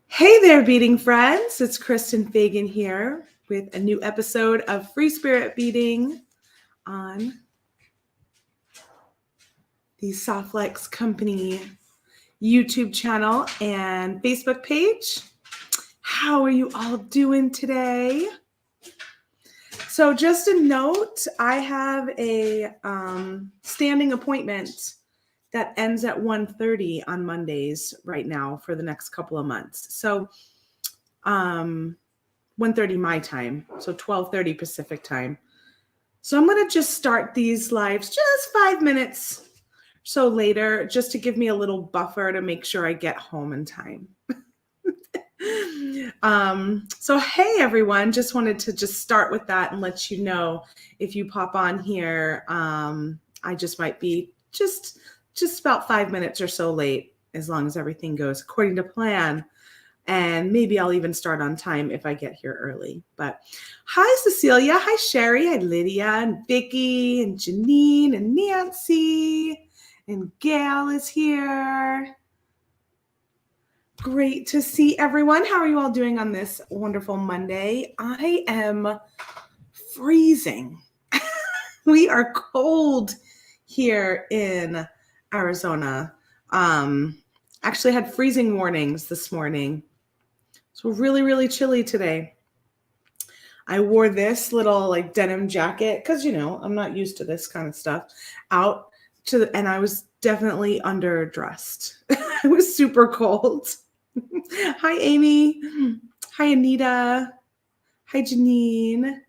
Hey there, beading friends. It's Kristen Fagan here with a new episode of Free Spirit Beading on the Softlex Company YouTube channel and Facebook page. How are you all doing today? So just a note, I have a standing appointment that ends at 1:30 on Mondays right now for the next couple of months. So 1:30 my time, so 12:30 Pacific time. So I'm going to just start these lives just 5 minutes so later, just to give me a little buffer to make sure I get home in time. So hey everyone, just wanted to just start with that and let you know if you pop on here, I just might be just about 5 minutes or so late, as long as everything goes according to plan. And maybe I'll even start on time if I get here early. But hi, Cecilia. Hi, Sherry. Hi, Lydia and Vicky and Janine and Nancy. And Gail is here. Great to see everyone. How are you all doing on this wonderful Monday? I am freezing. We are cold here in Arizona. Actually had freezing warnings this morning. So really, really chilly today. I wore this little like denim jacket because, I'm not used to this kind of stuff and I was definitely underdressed. It was super cold. Hi, Amy. Hi, Anita. Hi, Janine.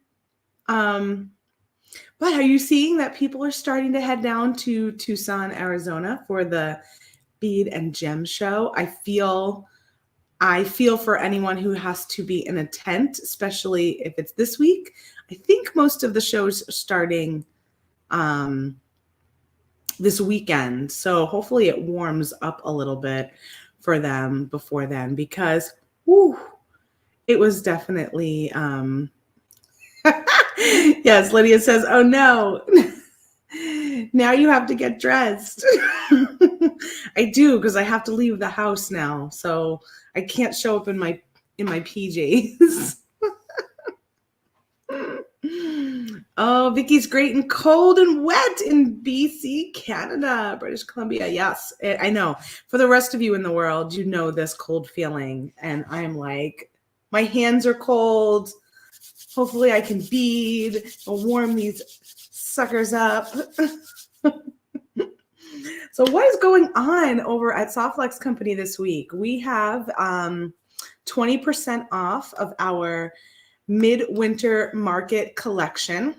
But are you seeing that people are starting to head down to Tucson, Arizona for the Bead and Gem show? I feel for anyone who has to be in a tent, especially if it's this week. I think most of the shows are starting this weekend. So hopefully it warms up a little bit for them before then, because it was definitely yes, Lydia says, oh no. Now you have to get dressed. I do, because I have to leave the house now. So I can't show up in my PJs. Oh, Vicky's great and cold and wet in BC, Canada, British Columbia. Yes, I know. For the rest of you in the world, you know this cold feeling. And I'm like, my hands are cold. Hopefully I can bead and warm these suckers up. So what is going on over at Softlex Company this week? We have 20% off of our midwinter market collection.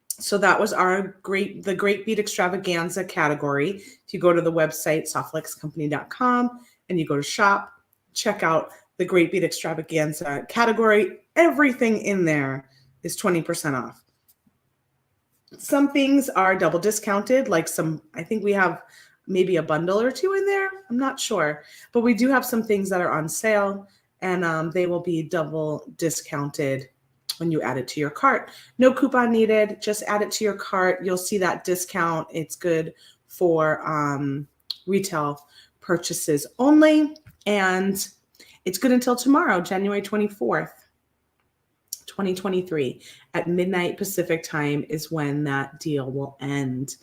So that was the Great Bead Extravaganza category. If you go to the website, softlexcompany.com, and you go to shop, check out the Great Bead Extravaganza category. Everything in there is 20% off. Some things are double discounted, like I think we have maybe a bundle or two in there. I'm not sure, but we do have some things that are on sale, and they will be double discounted when you add it to your cart. No coupon needed, just add it to your cart. You'll see that discount. It's good for retail purchases only, and it's good until tomorrow, January 24th. 2023 at midnight Pacific time is when that deal will end.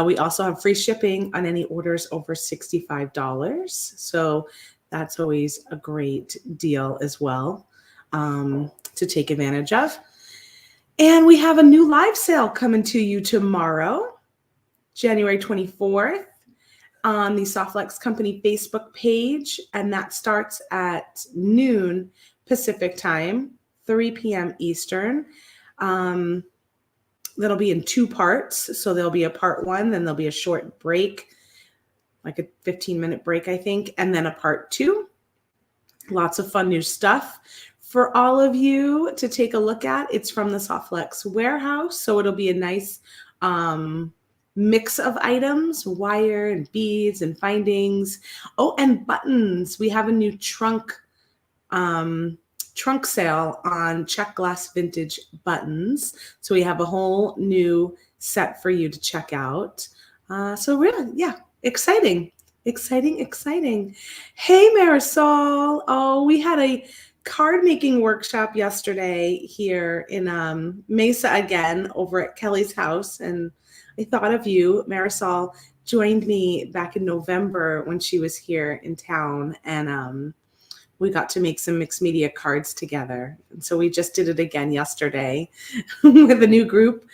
We also have free shipping on any orders over $65. So that's always a great deal as well to take advantage of. And we have a new live sale coming to you tomorrow, January 24th, on the Softlex Company Facebook page. And that starts at noon Pacific time, 3 p.m. Eastern. That'll be in 2 parts. So there'll be a part 1, then there'll be a short break, like a 15-minute break, I think, and then a part 2. Lots of fun new stuff for all of you to take a look at. It's from the Softlex warehouse, so it'll be a nice mix of items, wire and beads and findings. Oh, and buttons. We have a new trunk sale on check glass vintage buttons. So we have a whole new set for you to check out. So really, yeah, exciting. Hey, Marisol. Oh, we had a card making workshop yesterday here in Mesa again over at Kelly's house. And I thought of you. Marisol joined me back in November when she was here in town. And we got to make some mixed media cards together. And so we just did it again yesterday with a new group.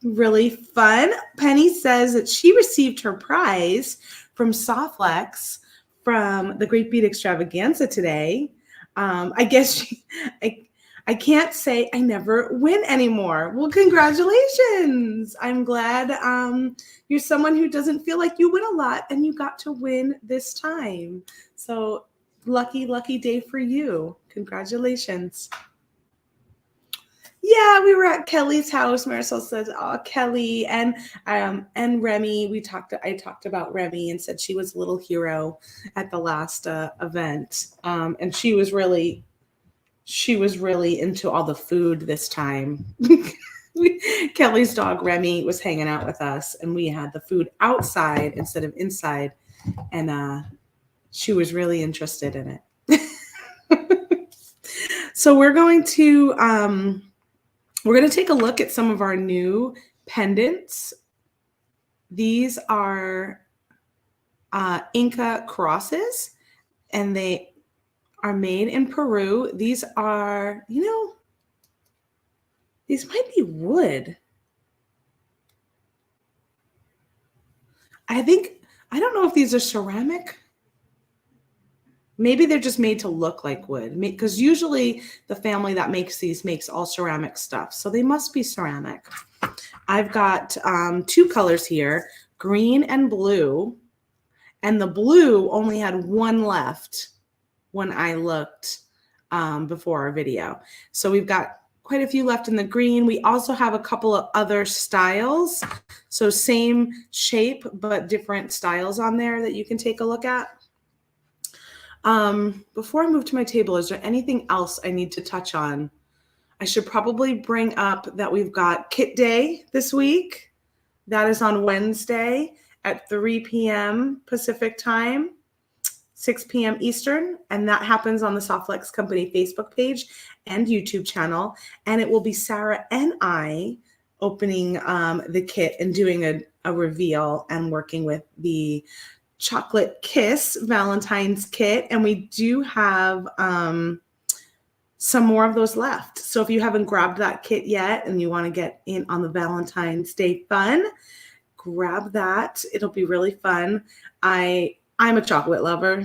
Really fun. Penny says that she received her prize from Softlex from the Great Bead Extravaganza today. I guess I can't say I never win anymore. Well, congratulations. I'm glad you're someone who doesn't feel like you win a lot and you got to win this time. So lucky day for you. Congratulations. Yeah, we were at Kelly's house. Marisol says, "Oh, Kelly and Remy." I talked about Remy and said she was a little hero at the last event, and she was really into all the food this time. Kelly's dog Remy was hanging out with us, and we had the food outside instead of inside, and she was really interested in it. So we're going to take a look at some of our new pendants. These are Inca crosses, and they are made in Peru. These are, these might be wood. I don't know if these are ceramic. Maybe they're just made to look like wood, because usually the family that makes these makes all ceramic stuff. So they must be ceramic. I've got 2 colors here, green and blue. And the blue only had 1 left when I looked before our video. So we've got quite a few left in the green. We also have a couple of other styles. So same shape, but different styles on there that you can take a look at. Before I move to my table, is there anything else I need to touch on? I should probably bring up that we've got Kit Day this week. That is on Wednesday at 3 p.m. Pacific time, 6 p.m. Eastern. And that happens on the Softlex Company Facebook page and YouTube channel. And it will be Sarah and I opening the kit and doing a reveal and working with the Chocolate Kiss Valentine's kit, and we do have some more of those left. So if you haven't grabbed that kit yet and you want to get in on the Valentine's Day fun, grab that. It'll be really fun. I'm a chocolate lover,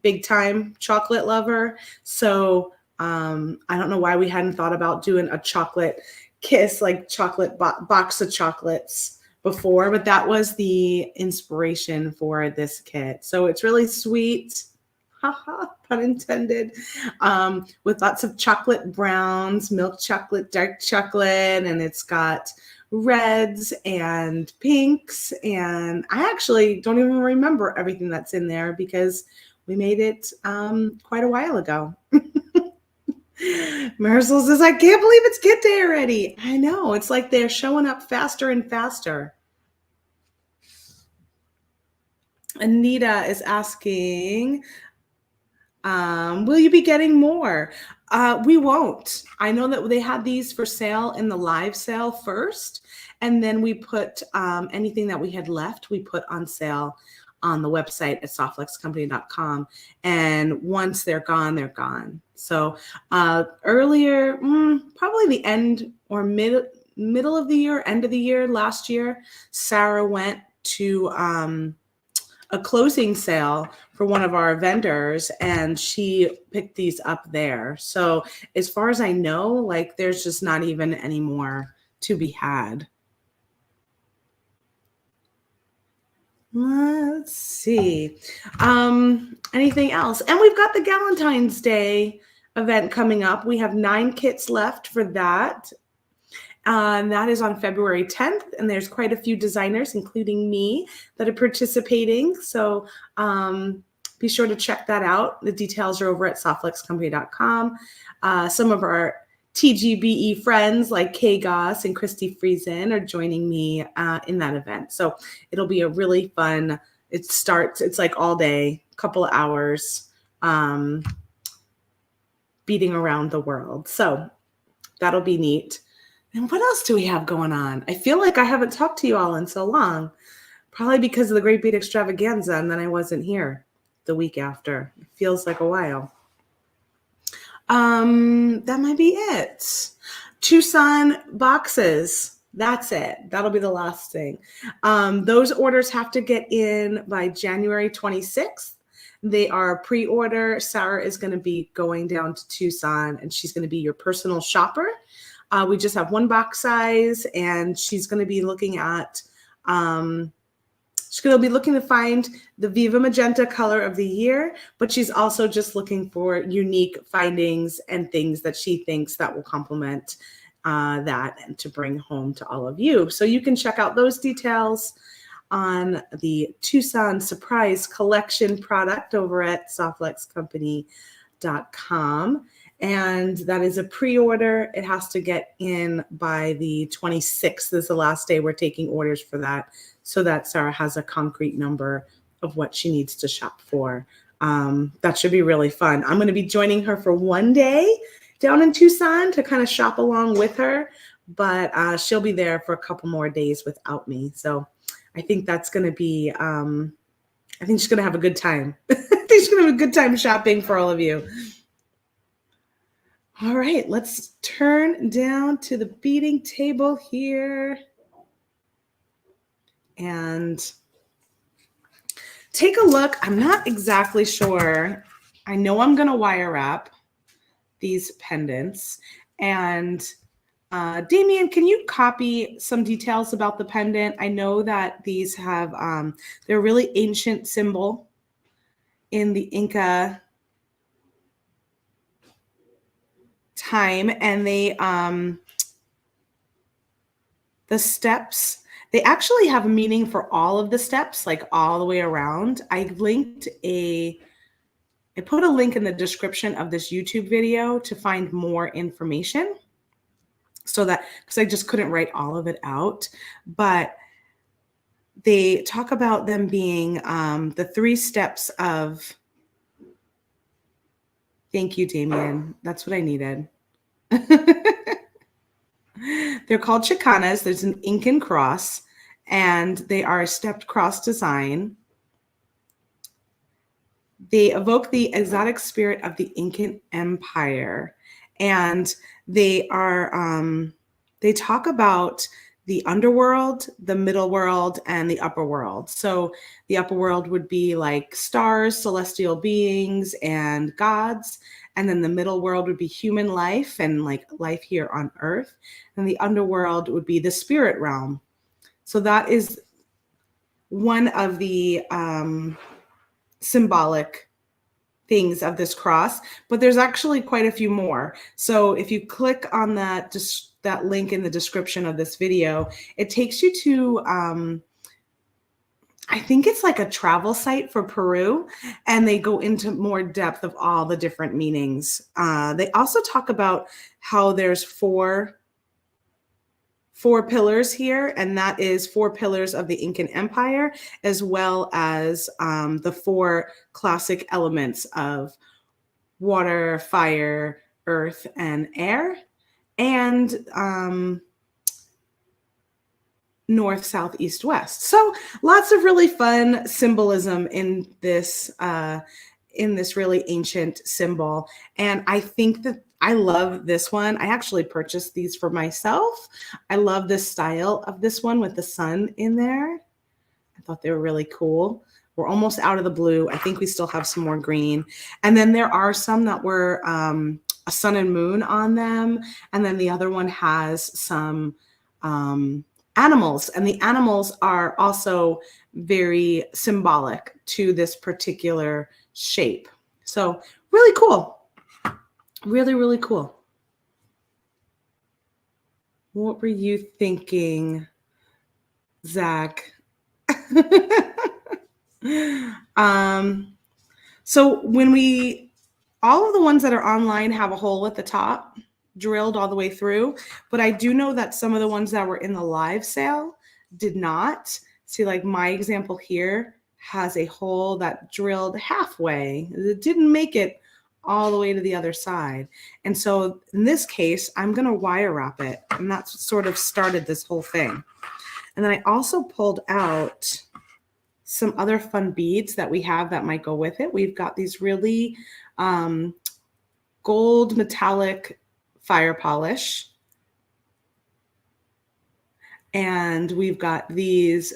big time chocolate lover. So I don't know why we hadn't thought about doing a chocolate kiss, like chocolate box of chocolates before, but that was the inspiration for this kit. So it's really sweet, haha, pun intended, with lots of chocolate browns, milk chocolate, dark chocolate, and it's got reds and pinks. And I actually don't even remember everything that's in there because we made it quite a while ago. Marisol says, I can't believe it's Kit Day already. I know. It's like they're showing up faster and faster. Anita is asking, will you be getting more? We won't. I know that they had these for sale in the live sale first, and then we put anything that we had left, we put on sale on the website at softflexcompany.com. And once they're gone, they're gone. So earlier, probably the end or middle of the year, end of the year, last year, Sarah went to a closing sale for one of our vendors, and she picked these up there. So as far as I know, like there's just not even any more to be had. Let's see. Anything else? And we've got the Valentine's Day event coming up. We have 9 kits left for that. And that is on February 10th. And there's quite a few designers, including me, that are participating. So be sure to check that out. The details are over at softflexcompany.com. Some of our TGBE friends like Kay Goss and Christy Friesen are joining me in that event. So it'll be a really fun, it's like all day, couple of hours, beading around the world. So that'll be neat. And what else do we have going on? I feel like I haven't talked to you all in so long, probably because of the Great Bead Extravaganza, and then I wasn't here the week after. It feels like a while. That might be it. Tucson boxes. That's it. That'll be the last thing. Those orders have to get in by January 26th. They are pre-order. Sarah is going to be going down to Tucson, and she's going to be your personal shopper. We just have one box size, and she's going to be looking at she's going to be looking to find the Viva Magenta color of the year, but she's also just looking for unique findings and things that she thinks that will complement that and to bring home to all of you. So you can check out those details on the Tucson Surprise Collection product over at softluxcompany.com. And that is a pre-order. It has to get in by the 26th. This is the last day we're taking orders for that, so that Sarah has a concrete number of what she needs to shop for. That should be really fun. I'm going to be joining her for one day down in Tucson to kind of shop along with her, but she'll be there for a couple more days without me. So I think that's going to be, I think she's going to have a good time. I think she's going to have a good time shopping for all of you. All right, let's turn down to the beading table here and take a look. I'm not exactly sure. I know I'm going to wire wrap these pendants. And Damien, can you copy some details about the pendant? I know that these have, they're a really ancient symbol in the Inca time, and they the steps, they actually have a meaning for all of the steps, like all the way around. I put a link in the description of this YouTube video to find more information, so that, because I just couldn't write all of it out, but they talk about them being the 3 steps of, thank you, Damien. That's what I needed. They're called Chakanas. There's an Incan cross, and they are a stepped cross design. They evoke the exotic spirit of the Incan Empire, and they are, they talk about the underworld, the middle world, and the upper world. So the upper world would be like stars, celestial beings, and gods. And then the middle world would be human life and like life here on earth. And the underworld would be the spirit realm. So that is one of the symbolic things of this cross, but there's actually quite a few more. So if you click on that link in the description of this video, it takes you to, I think it's like a travel site for Peru, and they go into more depth of all the different meanings. They also talk about how there's four pillars here, and that is 4 pillars of the Incan Empire, as well as the 4 classic elements of water, fire, earth, and air, and north, south, east, west. So lots of really fun symbolism in this really ancient symbol. And I think that I love this one. I actually purchased these for myself. I love the style of this one with the sun in there. I thought they were really cool. We're almost out of the blue. I think we still have some more green. And then there are some that were a sun and moon on them. And then the other one has some animals, and the animals are also very symbolic to this particular shape. So really cool. Really, really cool. What were you thinking, Zach? So when all of the ones that are online have a hole at the top. drilled all the way through, but I do know that some of the ones that were in the live sale did not. See, like my example here has a hole that drilled halfway. It didn't make it all the way to the other side. And so in this case, I'm going to wire wrap it. And that's what sort of started this whole thing. And then I also pulled out some other fun beads that we have that might go with it. We've got these really gold metallic fire polish. And we've got these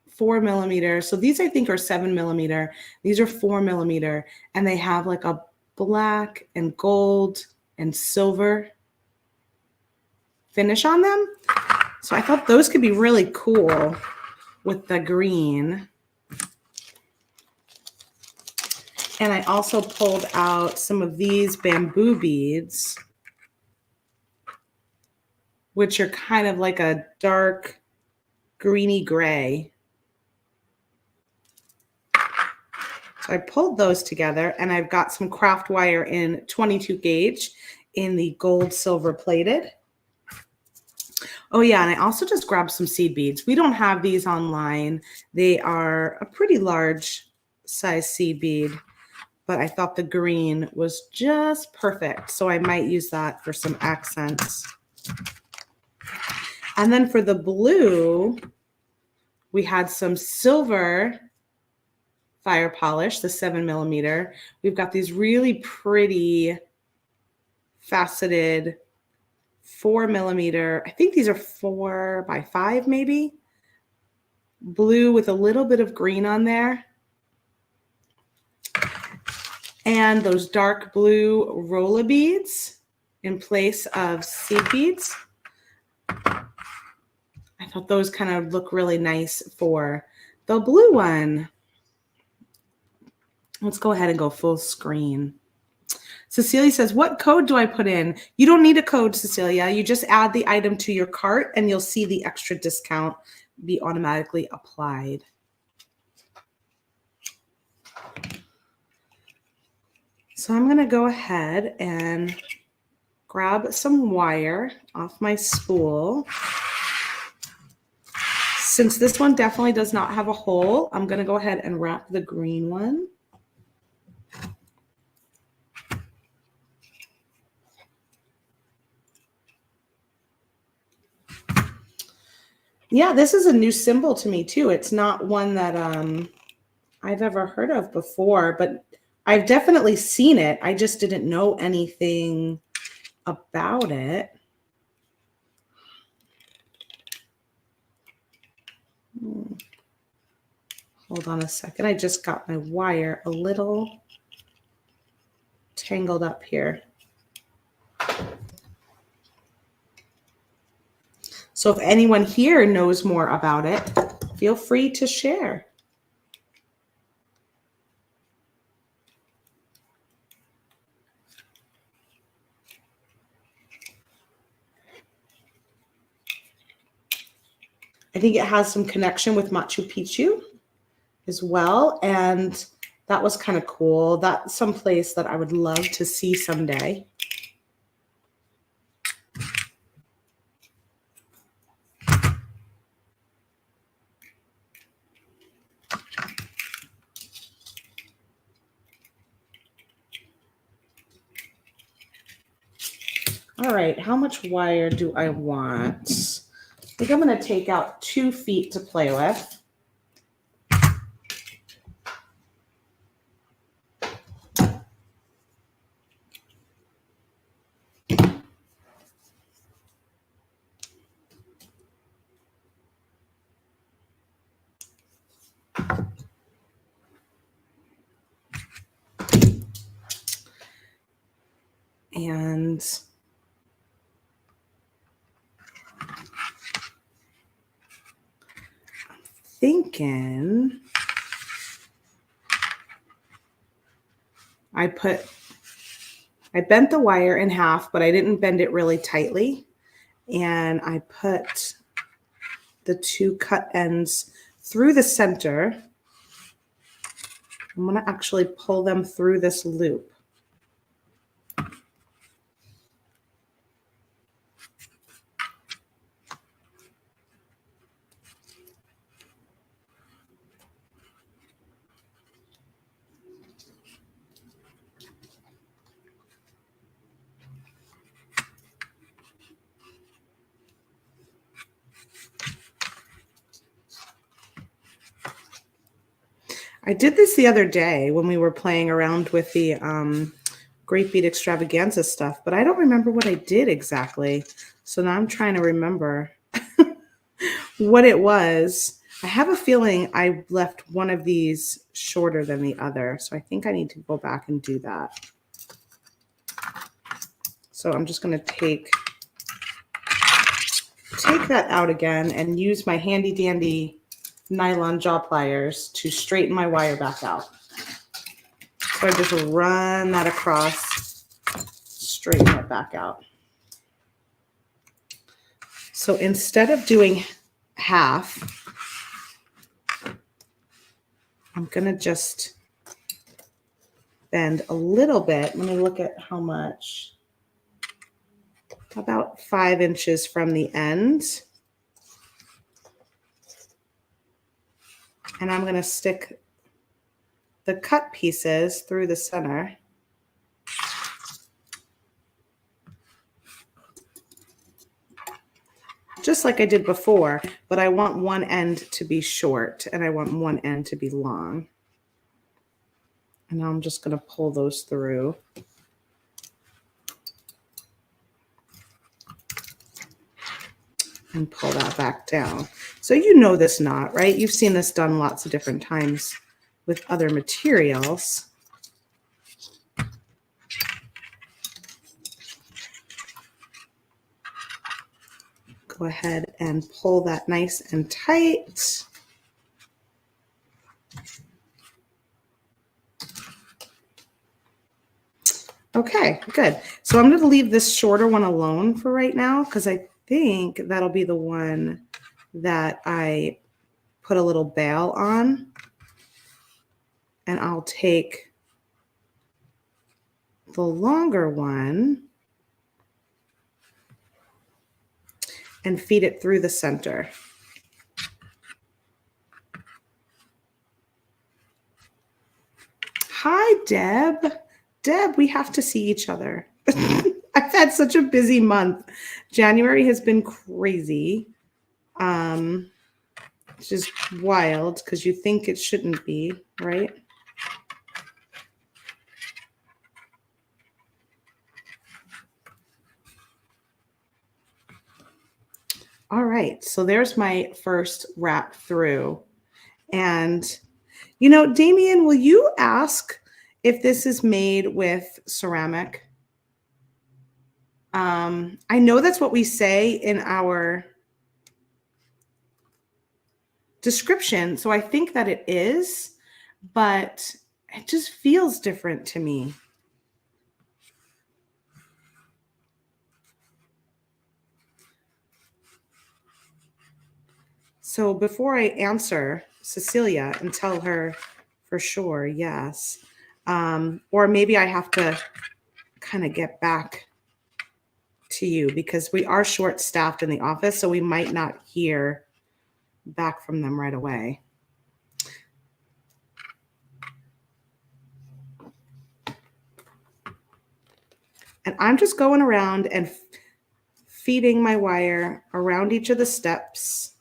4 millimeter. So these I think are 7 millimeter. These are 4 millimeter. And they have like a black and gold and silver finish on them. So I thought those could be really cool with the green. And I also pulled out some of these bamboo beads, which are kind of like a dark greeny gray. So I pulled those together, and I've got some craft wire in 22 gauge in the gold silver plated. Oh yeah, and I also just grabbed some seed beads. We don't have these online. They are a pretty large size seed bead, but I thought the green was just perfect. So I might use that for some accents. And then for the blue, we had some silver fire polish, the 7 millimeter. We've got these really pretty faceted 4 millimeter. I think these are 4 by 5 maybe. Blue with a little bit of green on there. And those dark blue roller beads in place of seed beads. I thought those kind of look really nice for the blue one. Let's go ahead and go full screen. Cecilia says, what code do I put in? You don't need a code, Cecilia. You just add the item to your cart and you'll see the extra discount be automatically applied. So I'm going to go ahead and grab some wire off my spool. Since this one definitely does not have a hole, I'm going to go ahead and wrap the green one. Yeah, this is a new symbol to me too. It's not one that I've ever heard of before, but I've definitely seen it. I just didn't know anything about it. Hold on a second. I just got my wire a little tangled up here. So if anyone here knows more about it, feel free to share. I think it has some connection with Machu Picchu as well. And that was kind of cool. That's some place that I would love to see someday. All right, how much wire do I want? I think I'm going to take out 2 feet to play with. And thinking I bent the wire in half, but I didn't bend it really tightly. And I put the 2 cut ends through the center. I'm going to actually pull them through this loop. I did this the other day when we were playing around with the Great Bead Extravaganza stuff, but I don't remember what I did exactly. So now I'm trying to remember what it was. I have a feeling I left one of these shorter than the other. So I think I need to go back and do that. So I'm just going to take that out again and use my handy dandy nylon jaw pliers to straighten my wire back out. So I just run that across, straighten it back out. So instead of doing half, I'm going to just bend a little bit. Let me look at how much. About 5 inches from the end. And I'm going to stick the cut pieces through the center. Just like I did before, but I want one end to be short and I want one end to be long. And now I'm just going to pull those through. And pull that back down. So you know this knot, right? You've seen this done lots of different times with other materials. Go ahead and pull that nice and tight. Okay, good. So I'm going to leave this shorter one alone for right now because I think that'll be the one that I put a little bail on. And I'll take the longer one and feed it through the center. Hi, Deb. Deb, we have to see each other. I've had such a busy month. January has been crazy. It's just wild because you think it shouldn't be, right? All right, so there's my first wrap through. And, you know, Damien, will you ask if this is made with ceramic? I know that's what we say in our description, so I think that it is, but it just feels different to me. So before I answer Cecilia and tell her for sure, yes, or maybe I have to kind of get back to you because we are short-staffed in the office, so we might not hear back from them right away. And I'm just going around and feeding my wire around each of the steps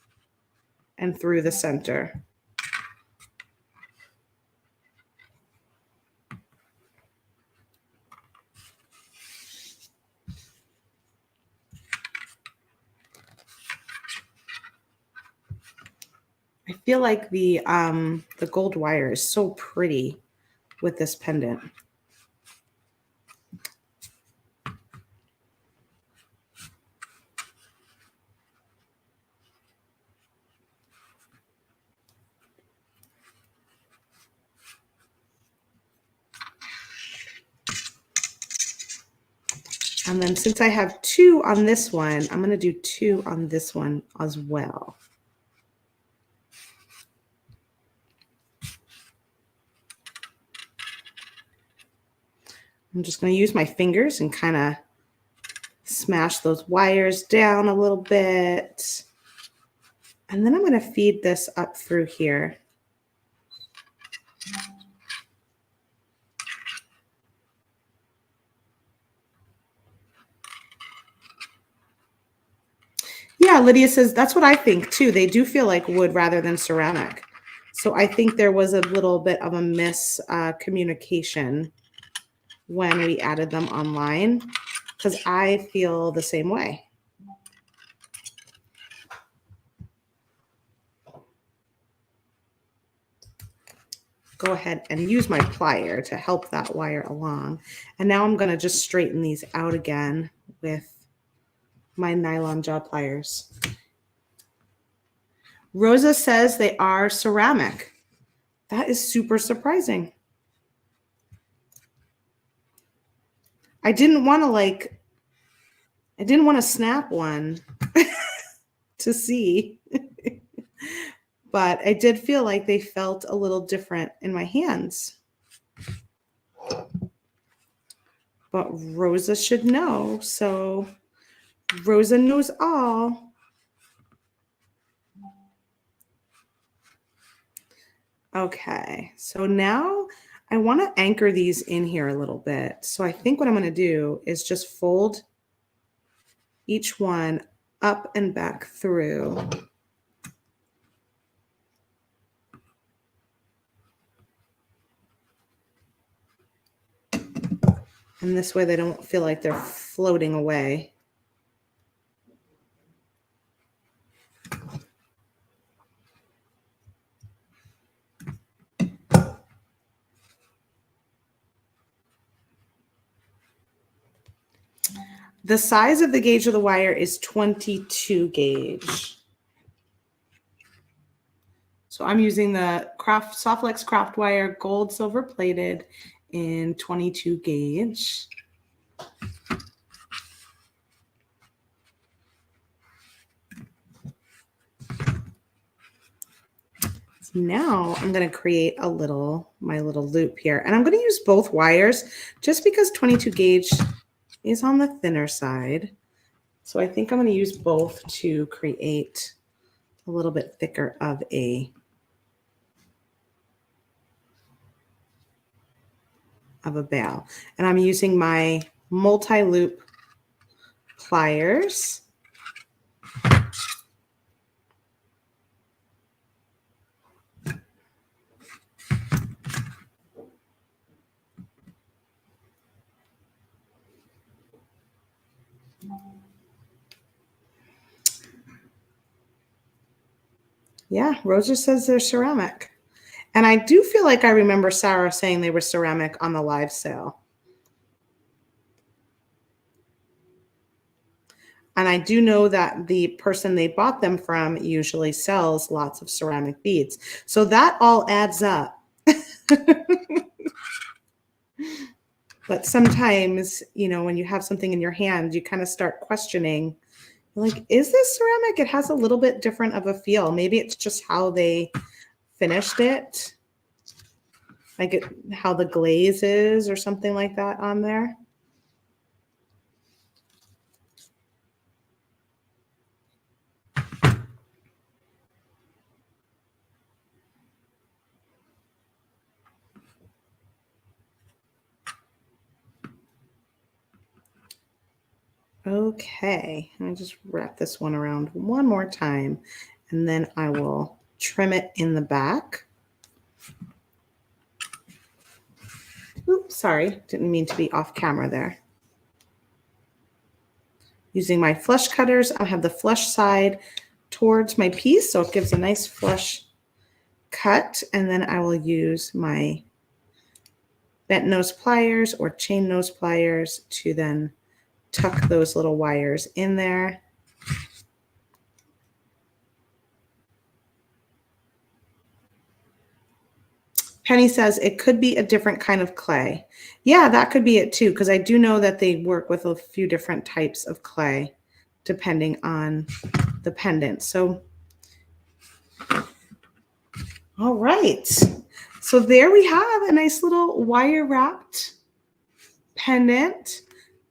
and through the center. I feel like the gold wire is so pretty with this pendant. And then since I have 2 on this one, I'm going to do 2 on this one as well. I'm just going to use my fingers and kind of smash those wires down a little bit. And then I'm going to feed this up through here. Yeah, Lydia says, that's what I think too. They do feel like wood rather than ceramic. So I think there was a little bit of a miscommunication when we added them online, because I feel the same way. Go ahead and use my plier to help that wire along. And now I'm going to just straighten these out again with my nylon jaw pliers. Rosa says they are ceramic. That is super surprising. I didn't want to snap one to see, but I did feel like they felt a little different in my hands. But Rosa should know, so Rosa knows all. Okay, so now I want to anchor these in here a little bit. So I think what I'm going to do is just fold each one up and back through. And this way they don't feel like they're floating away. The size of the gauge of the wire is 22 gauge. So I'm using the Softlex Craft Wire Gold Silver Plated in 22 gauge. So now I'm going to create my little loop here. And I'm going to use both wires just because 22 gauge is on the thinner side. So I think I'm going to use both to create a little bit thicker of a bail. And I'm using my multi-loop pliers. Yeah, Rosa says they're ceramic. And I do feel like I remember Sarah saying they were ceramic on the live sale. And I do know that the person they bought them from usually sells lots of ceramic beads. So that all adds up. But sometimes, you know, when you have something in your hand, you kind of start questioning, like, is this ceramic? It has a little bit different of a feel. Maybe it's just how they finished it, like how the glaze is or something like that on there. Okay, I'll just wrap this one around one more time, and then I will trim it in the back. Oops, sorry, didn't mean to be off camera there. Using my flush cutters, I have the flush side towards my piece, so it gives a nice flush cut, and then I will use my bent nose pliers or chain nose pliers to then tuck those little wires in there. Penny says it could be a different kind of clay. Yeah, that could be it too, because I do know that they work with a few different types of clay depending on the pendant. So, all right. So there we have a nice little wire wrapped pendant.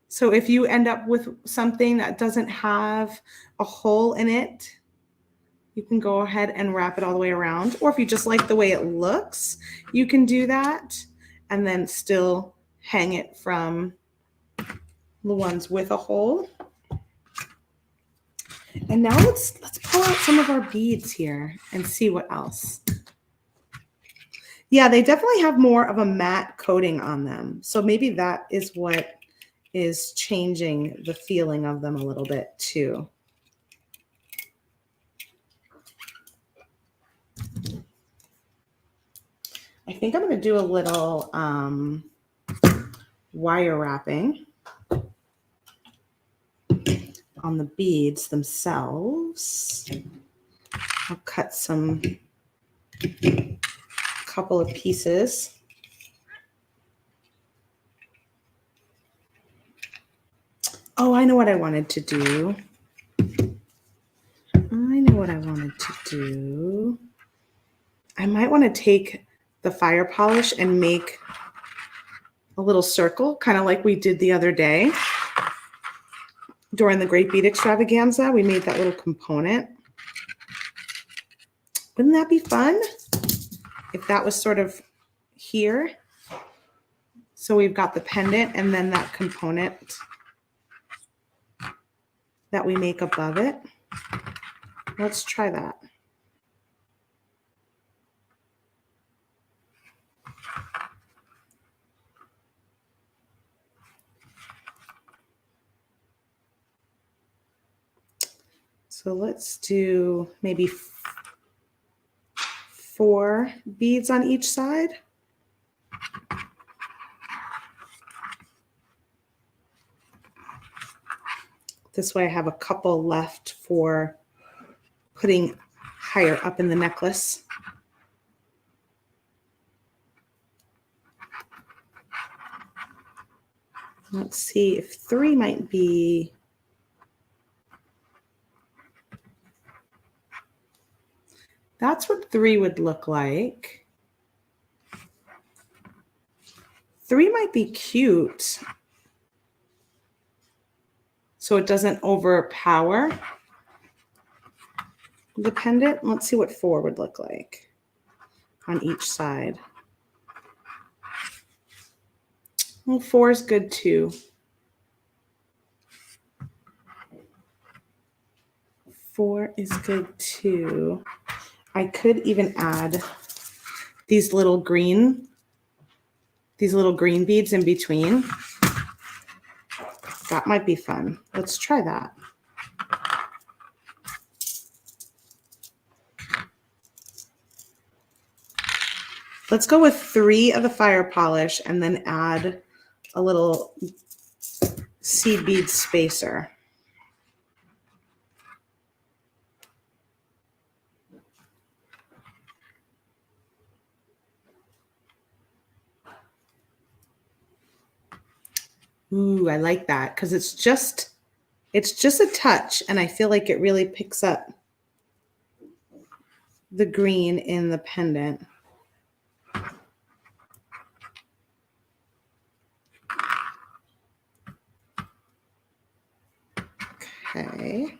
So if you end up with something that doesn't have a hole in it, you can go ahead and wrap it all the way around. Or if you just like the way it looks, you can do that and then still hang it from the ones with a hole. And now let's pull out some of our beads here and see what else. Yeah, they definitely have more of a matte coating on them. So maybe that is what is changing the feeling of them a little bit too. I think I'm going to do a little wire wrapping on the beads themselves. I'll cut some couple of pieces. Oh, I know what I wanted to do. I might want to take the fire polish and make a little circle, kind of like we did the other day during the Great Bead Extravaganza. We made that little component. Wouldn't that be fun if that was sort of here? So we've got the pendant and then that component that we make above it. Let's try that. So let's do maybe 4 beads on each side. This way I have a couple left for putting higher up in the necklace. Let's see if 3 might be. That's what 3 would look like. 3 might be cute, so it doesn't overpower the pendant. Let's see what 4 would look like on each side. Well, 4 is good too. 4 is good too. I could even add these little green beads in between. That might be fun. Let's try that. Let's go with 3 of the fire polish and then add a little seed bead spacer. Ooh, I like that because it's just a touch, and I feel like it really picks up the green in the pendant. Okay.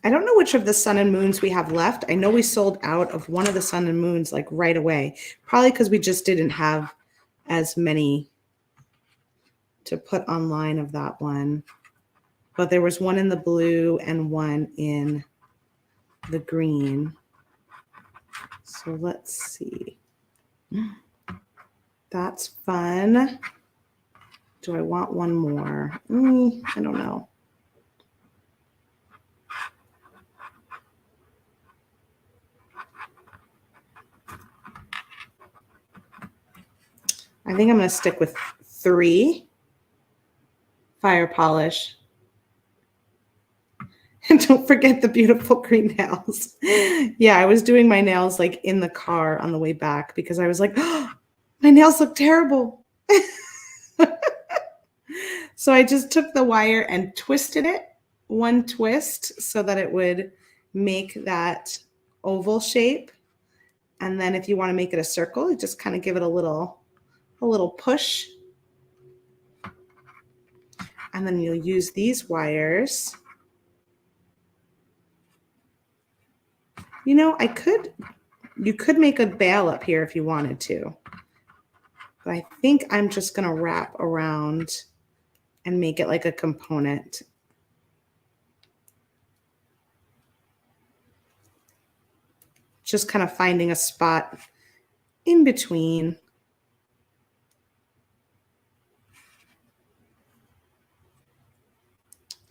I don't know which of the sun and moons we have left. I know we sold out of one of the sun and moons like right away, probably because we just didn't have as many to put online of that one. But there was one in the blue and one in the green. So let's see. That's fun. Do I want one more? I don't know. I think I'm going to stick with 3 fire polish. And don't forget the beautiful green nails. Yeah, I was doing my nails like in the car on the way back because I was like, oh, my nails look terrible. So I just took the wire and twisted it, one twist, so that it would make that oval shape. And then if you want to make it a circle, you just kind of give it a little push. And then you'll use these wires. You know, you could make a bail up here if you wanted to. But I think I'm just going to wrap around and make it like a component. Just kind of finding a spot in between.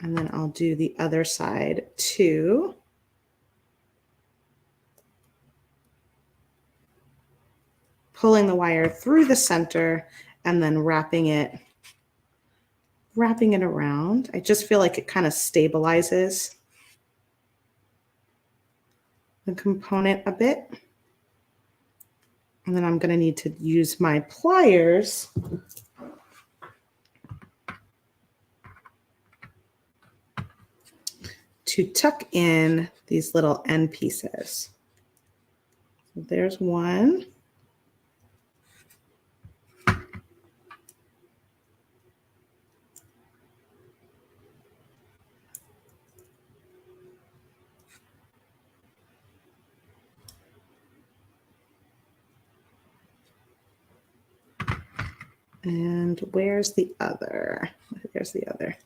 And then I'll do the other side too. Pulling the wire through the center and then wrapping it around. I just feel like it kind of stabilizes the component a bit. And then I'm going to need to use my pliers to tuck in these little end pieces. So there's one. And where's the other? There's the other.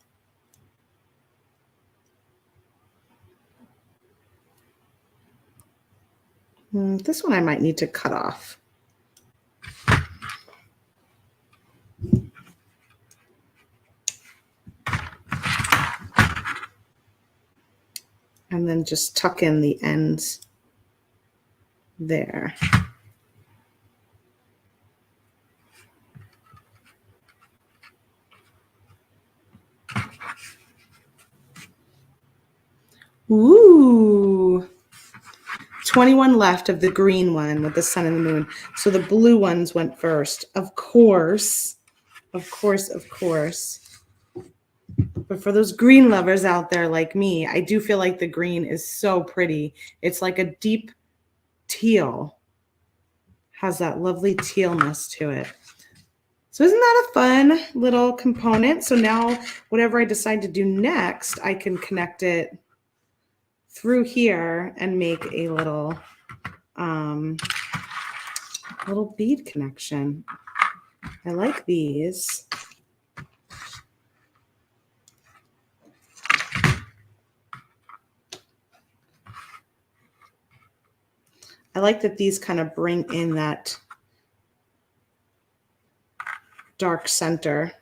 This one I might need to cut off. And then just tuck in the ends there. Ooh. 21 left of the green one with the sun and the moon. So the blue ones went first. Of course. Of course, of course. But for those green lovers out there like me, I do feel like the green is so pretty. It's like a deep teal. Has that lovely tealness to it. So isn't that a fun little component? So now whatever I decide to do next, I can connect it through here and make a little bead connection. I like these. I like that these kind of bring in that dark center.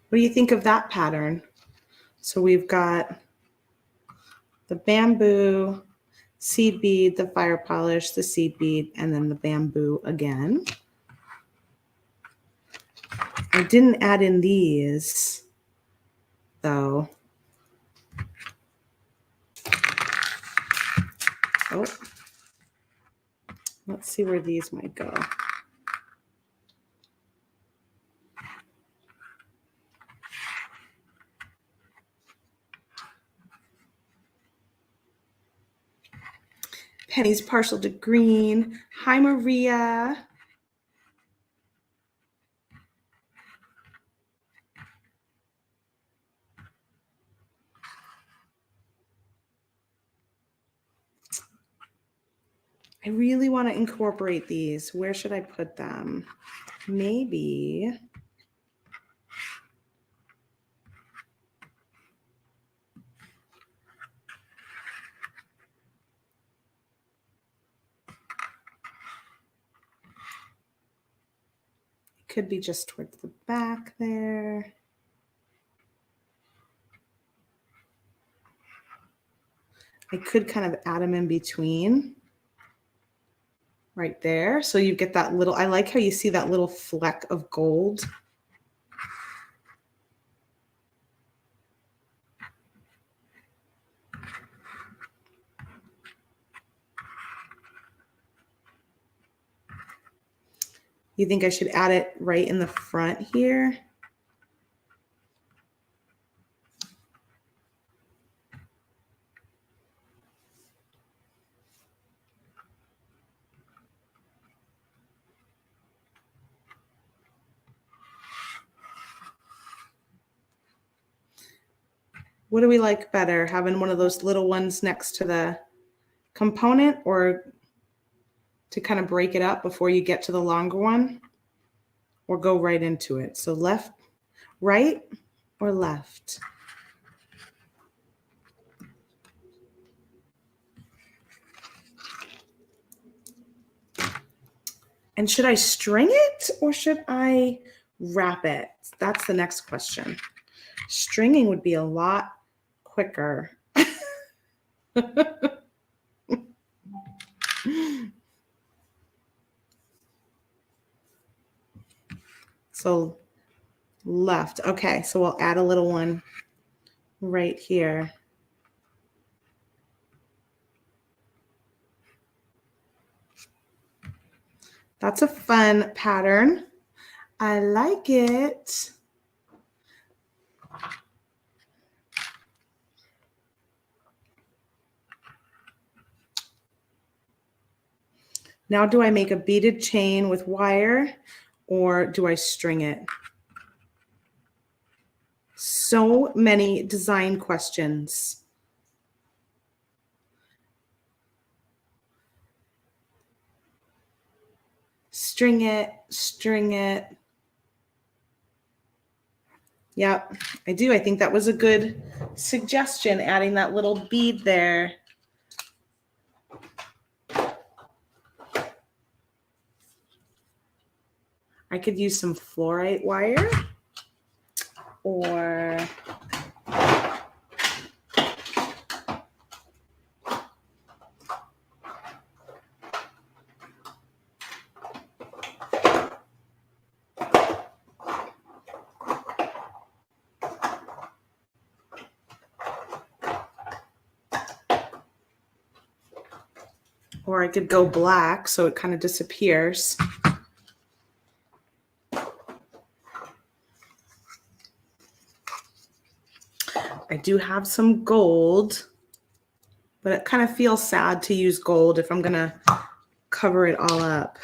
What do you think of that pattern? So we've got the bamboo, seed bead, the fire polish, the seed bead, and then the bamboo again. I didn't add in these, though. Oh, let's see where these might go. Penny's partial to green. Hi, Maria. I really want to incorporate these. Where should I put them? Maybe. It could be just towards the back there. I could kind of add them in between. Right there. So you get that little, I like how you see that little fleck of gold. You think I should add it right in the front here? What do we like better? Having one of those little ones next to the component, or to kind of break it up before you get to the longer one, or go right into it? So left, right, or left? And should I string it or should I wrap it? That's the next question. Stringing would be a lot quicker. So left. Okay, so we'll add a little one right here. That's a fun pattern. I like it. Now, do I make a beaded chain with wire or do I string it? So many design questions. String it, string it. Yep, I do. I think that was a good suggestion, adding that little bead there. I could use some fluorite wire or I could go black so it kind of disappears. I do have some gold, but it kind of feels sad to use gold if I'm gonna cover it all up.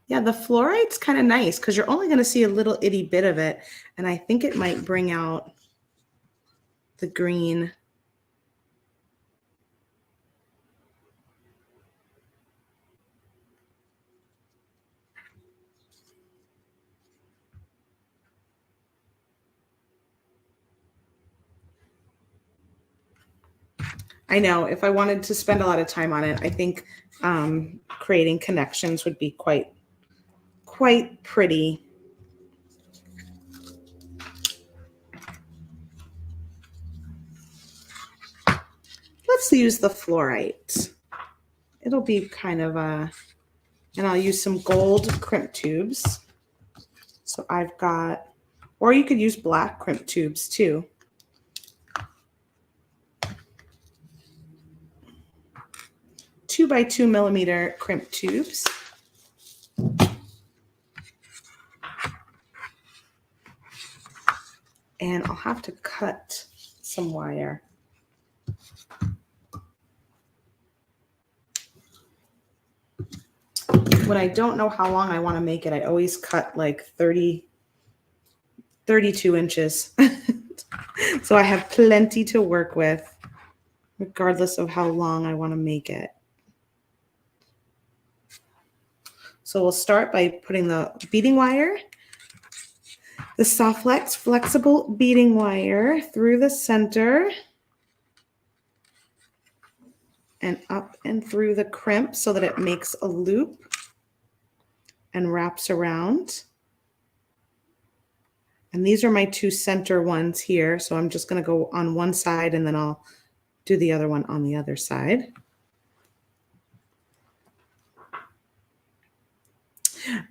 Yeah, the fluorite's kind of nice because you're only gonna see a little itty bit of it, and I think it might bring out the green. I know if I wanted to spend a lot of time on it, I think creating connections would be quite pretty. Let's use the fluorite. It'll be kind of and I'll use some gold crimp tubes. So I've got, or you could use black crimp tubes too. 2 by 2 millimeter crimp tubes. And I'll have to cut some wire. When I don't know how long I want to make it, I always cut like 32 inches. So I have plenty to work with, regardless of how long I want to make it. So we'll start by putting the beading wire, the Softflex flexible beading wire, through the center and up and through the crimp so that it makes a loop and wraps around. And these are my 2 center ones here. So I'm just going to go on one side and then I'll do the other one on the other side.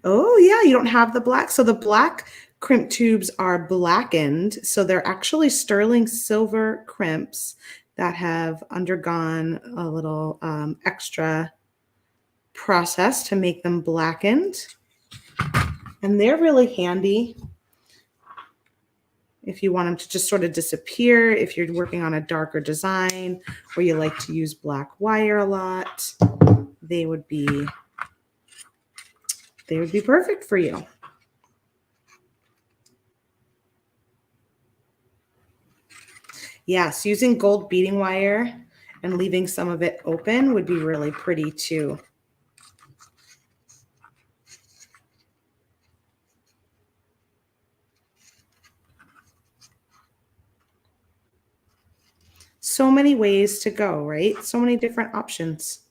Oh yeah, you don't have the black. So the black crimp tubes are blackened. So they're actually sterling silver crimps that have undergone a little extra process to make them blackened. And they're really handy if you want them to just sort of disappear, if you're working on a darker design or you like to use black wire a lot, they would be they would be perfect for you. Yes, using gold beading wire and leaving some of it open would be really pretty too. So many ways to go, right? So many different options.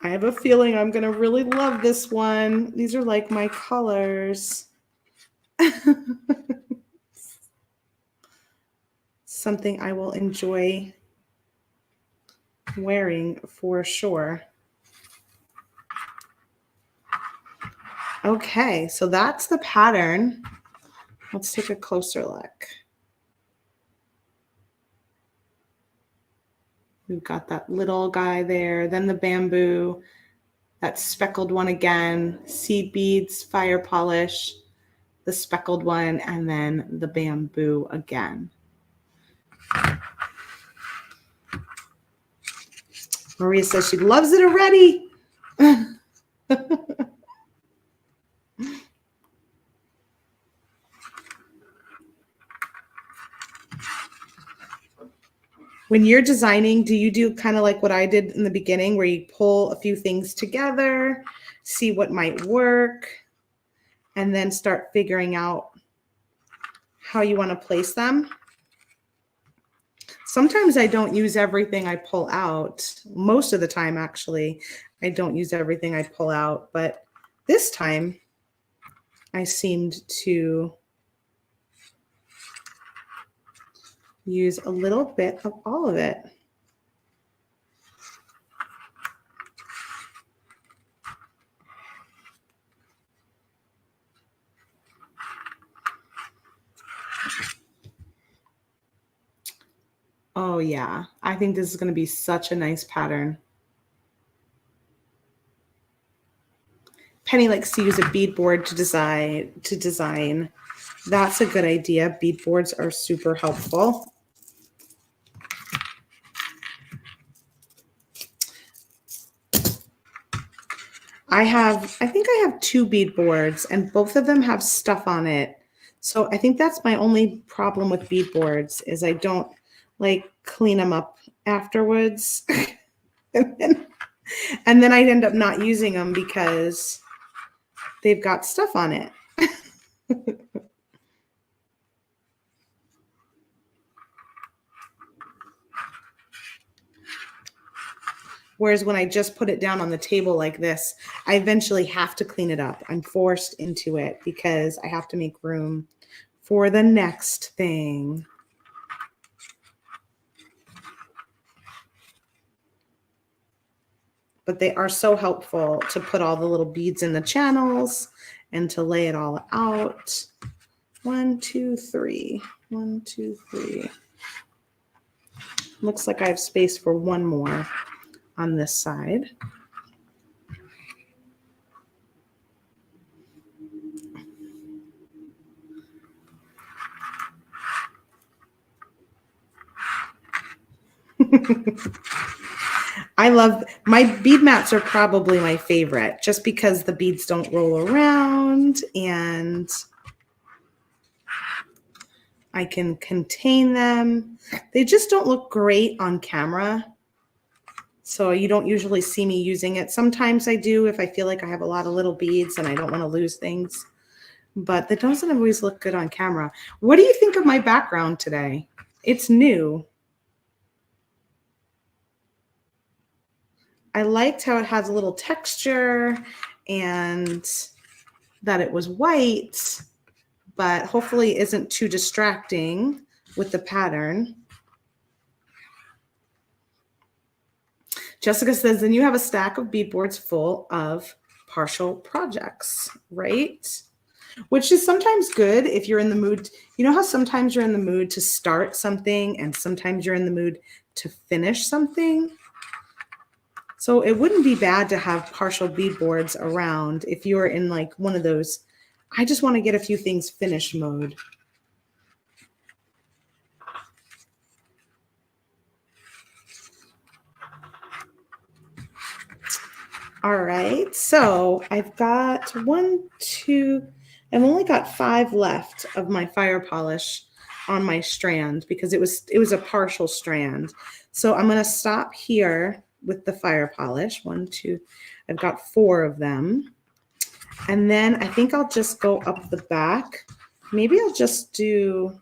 I have a feeling I'm going to really love this one. These are like my colors. Something I will enjoy wearing for sure. Okay, so that's the pattern. Let's take a closer look. We've got that little guy there, then the bamboo, that speckled one again, seed beads, fire polish, the speckled one, and then the bamboo again. Maria says she loves it already. When you're designing, do you do kind of like what I did in the beginning where you pull a few things together, see what might work, and then start figuring out how you want to place them? Sometimes I don't use everything I pull out. Most of the time, actually, I don't use everything I pull out. But this time, I seemed to use a little bit of all of it. Oh yeah, I think this is going to be such a nice pattern. Penny likes to use a bead board to design. That's a good idea. Bead boards are super helpful. I think I have 2 bead boards and both of them have stuff on it. So I think that's my only problem with bead boards is I don't like clean them up afterwards. and then I end up not using them because they've got stuff on it. Whereas when I just put it down on the table like this, I eventually have to clean it up. I'm forced into it because I have to make room for the next thing. But they are so helpful to put all the little beads in the channels and to lay it all out. 1, 2, 3. 1, 2, 3. Looks like I have space for one more on this side. I love my bead mats are probably my favorite just because the beads don't roll around and I can contain them. They just don't look great on camera. So you don't usually see me using it. Sometimes I do if I feel like I have a lot of little beads and I don't want to lose things. But that doesn't always look good on camera. What do you think of my background today? It's new. I liked how it has a little texture and that it was white, but hopefully isn't too distracting with the pattern. Jessica says, then you have a stack of bead boards full of partial projects, right? which is sometimes good if you're in the mood. You know how sometimes you're in the mood to start something and sometimes you're in the mood to finish something? So it wouldn't be bad to have partial bead boards around if you're in like one of those, I just want to get a few things finished mode. All right, so I've got I've only got 5 left of my fire polish on my strand because it was a partial strand. So I'm gonna stop here with the fire polish. 1, 2, I've got 4 of them. And then I think I'll just go up the back. Maybe I'll just do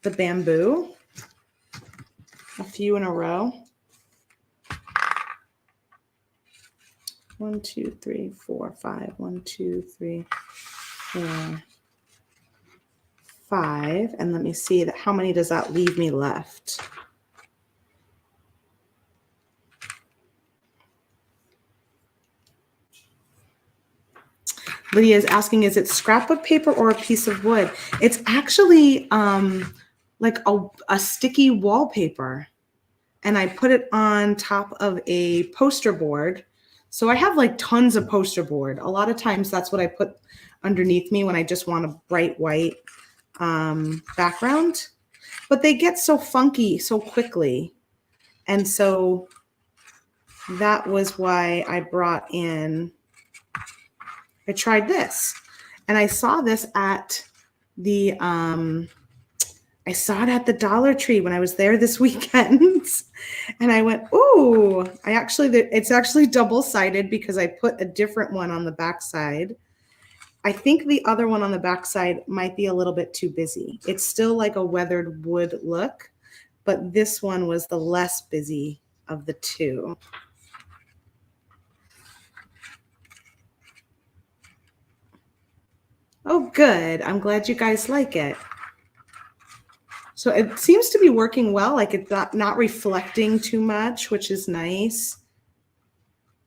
the bamboo, a few in a row. 1, 2, 3, 4, 5. 1, 2, 3, 4, 5. And let me see that. How many does that leave me left? Lydia is asking, is it scrapbook paper or a piece of wood? It's actually like a sticky wallpaper. And I put it on top of a poster board. So I have like tons of poster board. A lot of times that's what I put underneath me when I just want a bright white background. But they get so funky so quickly. And so that was why I tried this. And I saw this at the I saw it at the Dollar Tree when I was there this weekend. And I went, ooh, it's actually double-sided because I put a different one on the backside. I think the other one on the backside might be a little bit too busy. It's still like a weathered wood look, but this one was the less busy of the two. Oh, good. I'm glad you guys like it. So it seems to be working well, like it's not reflecting too much, which is nice.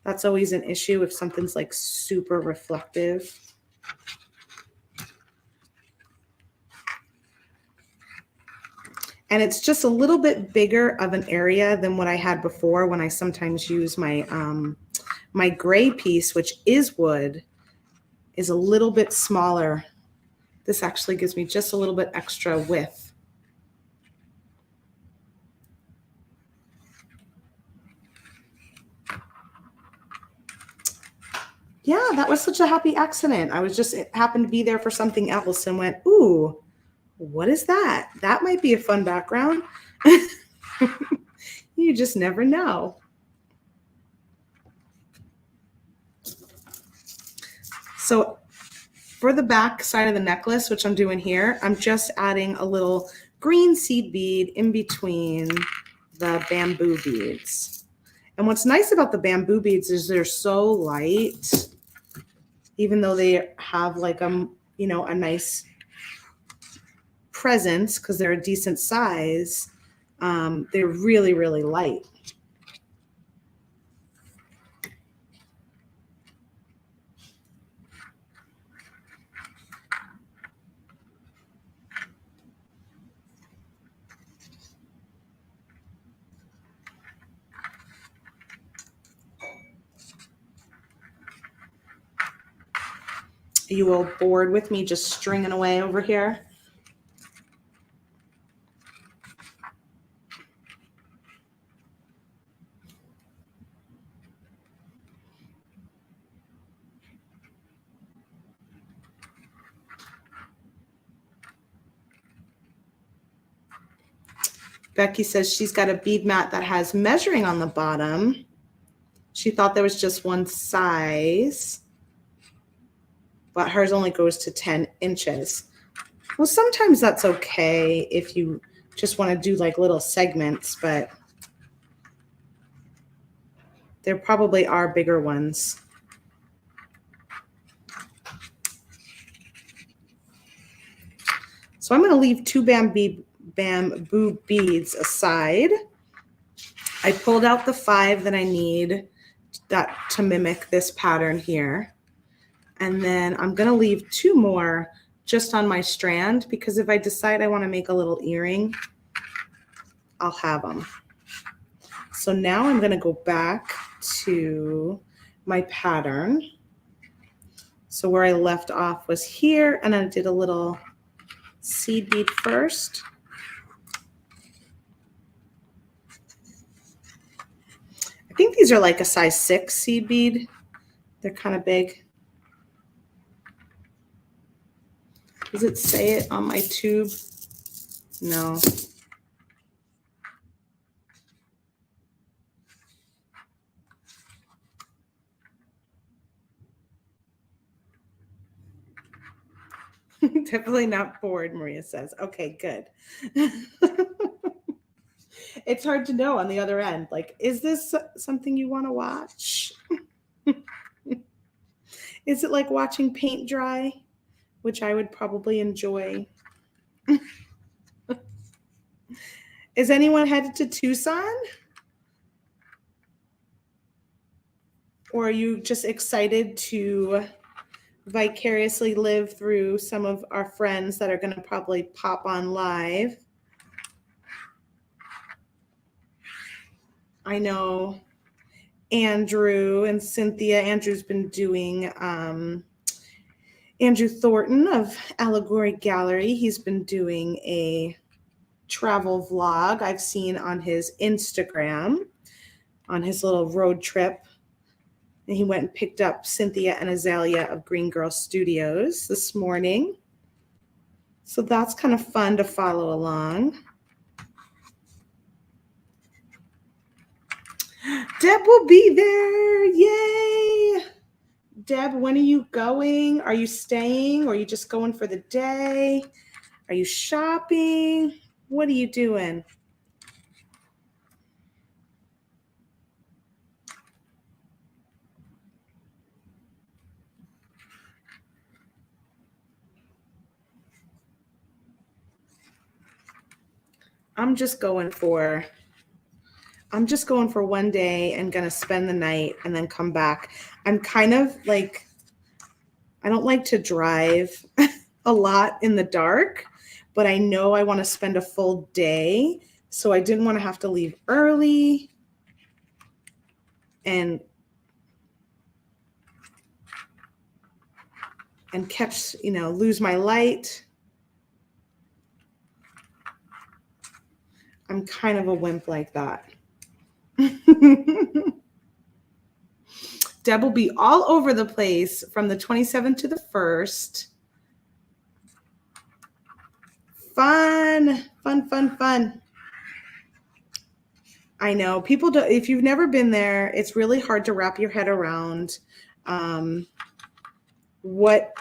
That's always an issue if something's like super reflective. And it's just a little bit bigger of an area than what I had before when I sometimes use my, my gray piece, which is wood, is a little bit smaller. This actually gives me just a little bit extra width. Yeah, that was such a happy accident. It happened to be there for something else and went, ooh, what is that? That might be a fun background. You just never know. So for the back side of the necklace, which I'm doing here, I'm just adding a little green seed bead in between the bamboo beads. And what's nice about the bamboo beads is they're so light, even though they have like a nice presence because they're a decent size. They're really, really light. Are you all bored with me just stringing away over here? Becky says she's got a bead mat that has measuring on the bottom. She thought there was just one size, but hers only goes to 10 inches. Well, sometimes that's okay if you just want to do like little segments, but there probably are bigger ones. So I'm going to leave 2 bamboo beads aside. I pulled out the 5 that I need that to mimic this pattern here. And then I'm going to leave 2 more just on my strand, because if I decide I want to make a little earring, I'll have them. So now I'm going to go back to my pattern. So where I left off was here, and I did a little seed bead first. I think these are like a size 6 seed bead. They're kind of big. Does it say it on my tube? No. Definitely not bored, Maria says. Okay, good. It's hard to know on the other end. Like, is this something you want to watch? Is it like watching paint dry, which I would probably enjoy? Is anyone headed to Tucson? Or are you just excited to vicariously live through some of our friends that are going to probably pop on live? I know Andrew and Cynthia. Andrew's been doing Andrew Thornton of Allegory Gallery. He's been doing a travel vlog I've seen on his Instagram on his little road trip. And he went and picked up Cynthia and Azalea of Green Girl Studios this morning. So that's kind of fun to follow along. Deb will be there. Yay! Deb, when are you going? Are you staying, or are you just going for the day? Are you shopping? What are you doing? I'm just going for one day and gonna spend the night and then come back. I'm kind of like, I don't like to drive a lot in the dark, but I know I want to spend a full day. So I didn't want to have to leave early and catch, lose my light. I'm kind of a wimp like that. Deb will be all over the place from the 27th to the 1st. Fun. I know people do. If you've never been there, it's really hard to wrap your head around what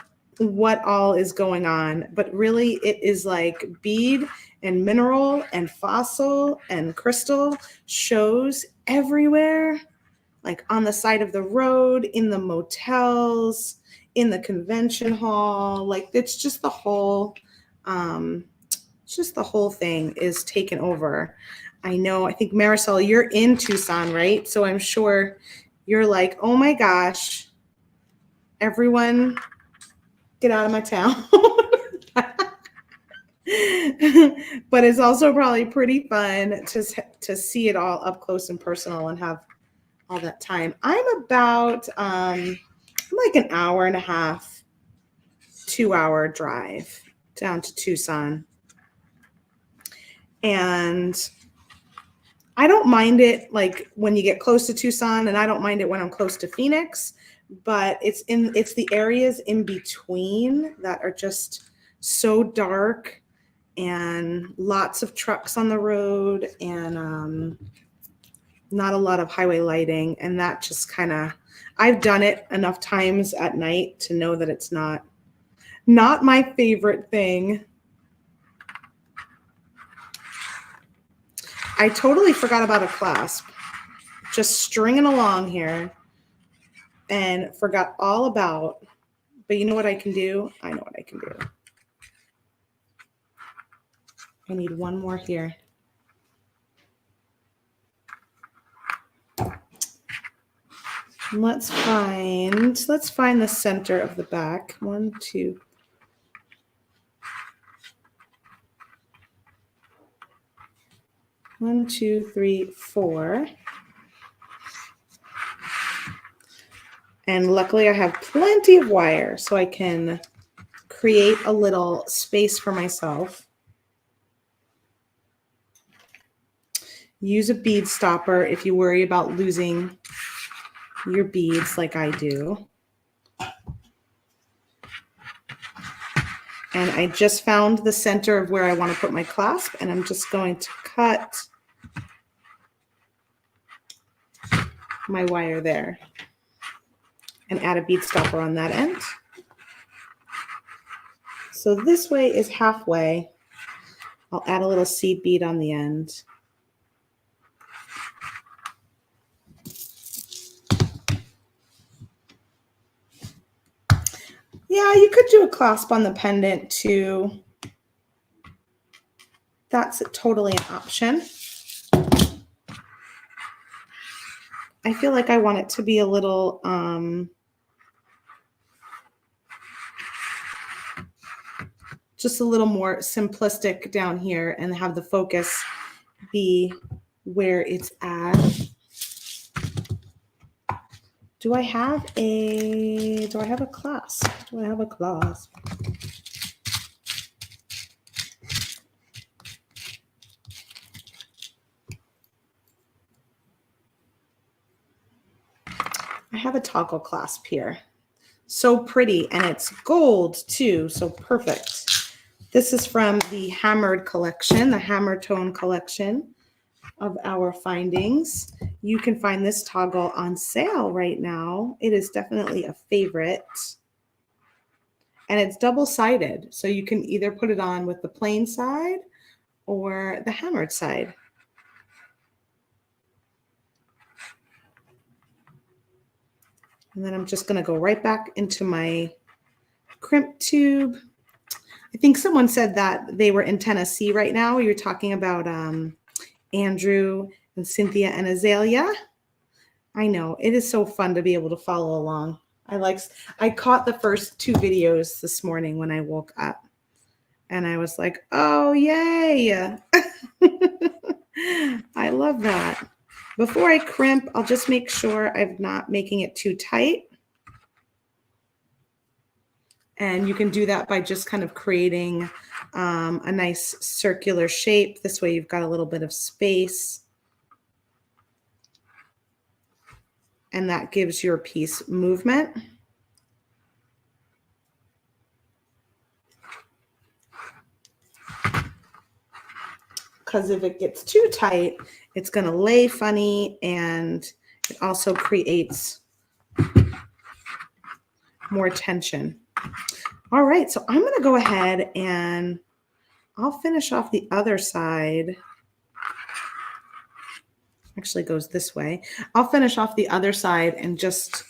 all is going on. But really, it is like bead and mineral and fossil and crystal shows everywhere, like on the side of the road, in the motels, in the convention hall. Like it's just the whole thing is taken over. I know, I think Marisol, you're in Tucson, right? So I'm sure you're like, oh my gosh, everyone get out of my town. But it's also probably pretty fun to see it all up close and personal and have all that time. I'm about like an hour and a half, 2-hour drive down to Tucson. And I don't mind it like when you get close to Tucson, and I don't mind it when I'm close to Phoenix, but it's the areas in between that are just so dark and lots of trucks on the road and not a lot of highway lighting. And that just kind of, I've done it enough times at night to know that it's not my favorite thing. I totally forgot about a clasp. Just stringing along here and forgot all about, but you know what I can do? I know what I can do. I need one more here. Let's find the center of the back. 1, 2. One, two, three, 4. And luckily I have plenty of wire so I can create a little space for myself. Use a bead stopper if you worry about losing your beads like I do. And I just found the center of where I want to put my clasp, and I'm just going to cut my wire there and add a bead stopper on that end. So this way is halfway. I'll add a little seed bead on the end. Yeah, you could do a clasp on the pendant too. That's totally an option. I feel like I want it to be a little just a little more simplistic down here and have the focus be where it's at. Do I have a clasp? Do I have a clasp? I have a toggle clasp here. So pretty, and it's gold too, so perfect. This is from the Hammered collection, the Hammer Tone collection of our findings. You can find this toggle on sale right now. It is definitely a favorite. And it's double-sided, so you can either put it on with the plain side or the hammered side. And then I'm just going to go right back into my crimp tube. I think someone said that they were in Tennessee right now. You're talking about Andrew and Cynthia and Azalea. I know, it is so fun to be able to follow along. I caught the first 2 videos this morning when I woke up, and I was like, oh, yay. I love that. Before I crimp, I'll just make sure I'm not making it too tight. And you can do that by just kind of creating a nice circular shape. This way you've got a little bit of space. And that gives your piece movement. Because if it gets too tight, it's going to lay funny, and it also creates more tension. All right, so I'm going to go ahead and I'll finish off the other side. Actually goes this way. I'll finish off the other side and just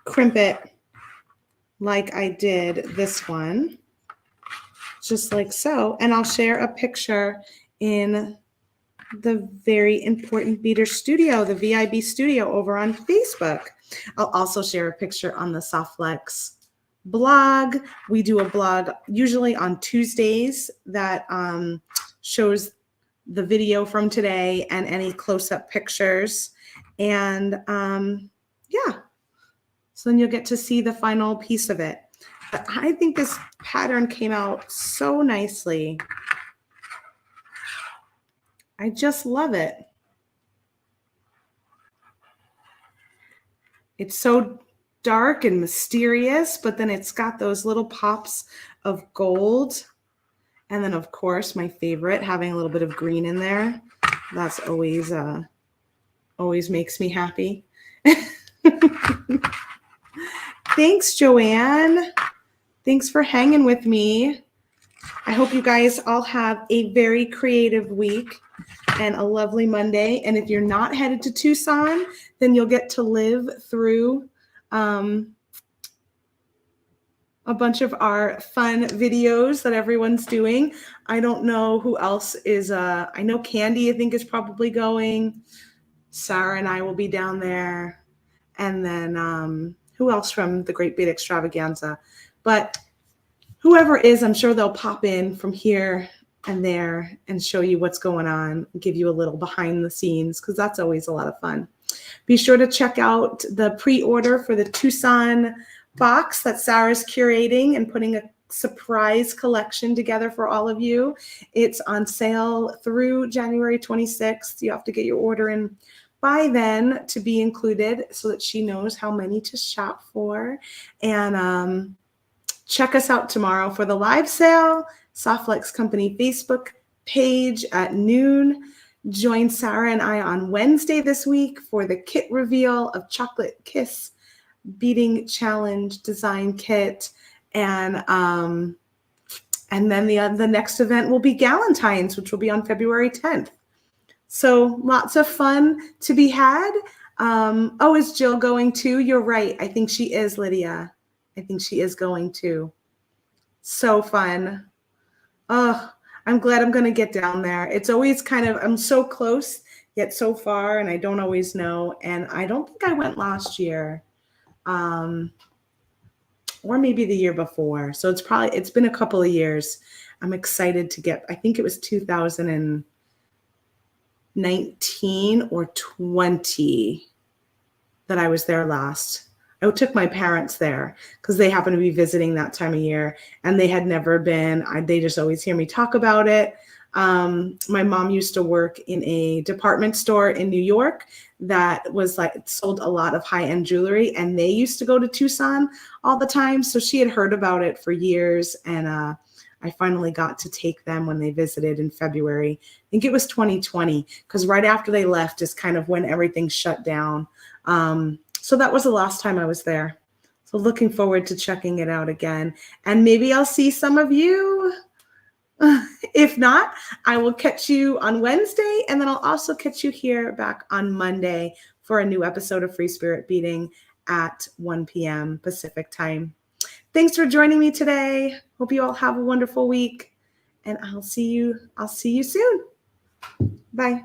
crimp it like I did this one, just like so. And I'll share a picture in the very important beader studio, the VIB studio over on Facebook. I'll also share a picture on the Softflex blog. We do a blog usually on Tuesdays that shows the video from today and any close-up pictures. And yeah, so then you'll get to see the final piece of it. But I think this pattern came out so nicely. I just love it. It's so dark and mysterious, but then it's got those little pops of gold. And then, of course, my favorite, having a little bit of green in there. That's always makes me happy. Thanks, Joanne. Thanks for hanging with me. I hope you guys all have a very creative week and a lovely Monday. And if you're not headed to Tucson, then you'll get to live through a bunch of our fun videos that everyone's doing. I don't know who else is. I know Candy, I think, is probably going. Sarah and I will be down there. And then who else from the Great Bead Extravaganza? But whoever is, I'm sure they'll pop in from here and there and show you what's going on, give you a little behind the scenes, because that's always a lot of fun. Be sure to check out the pre-order for the Tucson box that Sarah's curating and putting a surprise collection together for all of you. It's on sale through January 26th. You have to get your order in by then to be included so that she knows how many to shop for. And check us out tomorrow for the live sale, Softflex Company Facebook page at noon. Join Sarah and I on Wednesday this week for the kit reveal of Chocolate Kiss Beading Challenge Design Kit. And then the next event will be Galentine's, which will be on February 10th. So lots of fun to be had. Oh, is Jill going too? You're right. I think she is, Lydia. I think she is going too. So fun. Oh, I'm glad I'm going to get down there. It's always kind of, I'm so close yet so far, and I don't always know. And I don't think I went last year. Or maybe the year before. So it's been a couple of years. I'm excited to get, I think it was 2019 or 20 that I was there last. I took my parents there because they happened to be visiting that time of year and they had never been. They just always hear me talk about it. My mom used to work in a department store in New York that was sold a lot of high-end jewelry, and they used to go to Tucson all the time. So she had heard about it for years, and I finally got to take them when they visited in February. I think it was 2020, because right after they left is kind of when everything shut down. So that was the last time I was there. So looking forward to checking it out again, and maybe I'll see some of you. If not, I will catch you on Wednesday, and then I'll also catch you here back on Monday for a new episode of Free Spirit Beading at 1 p.m. Pacific time. Thanks for joining me today. Hope you all have a wonderful week, and I'll see you soon. Bye.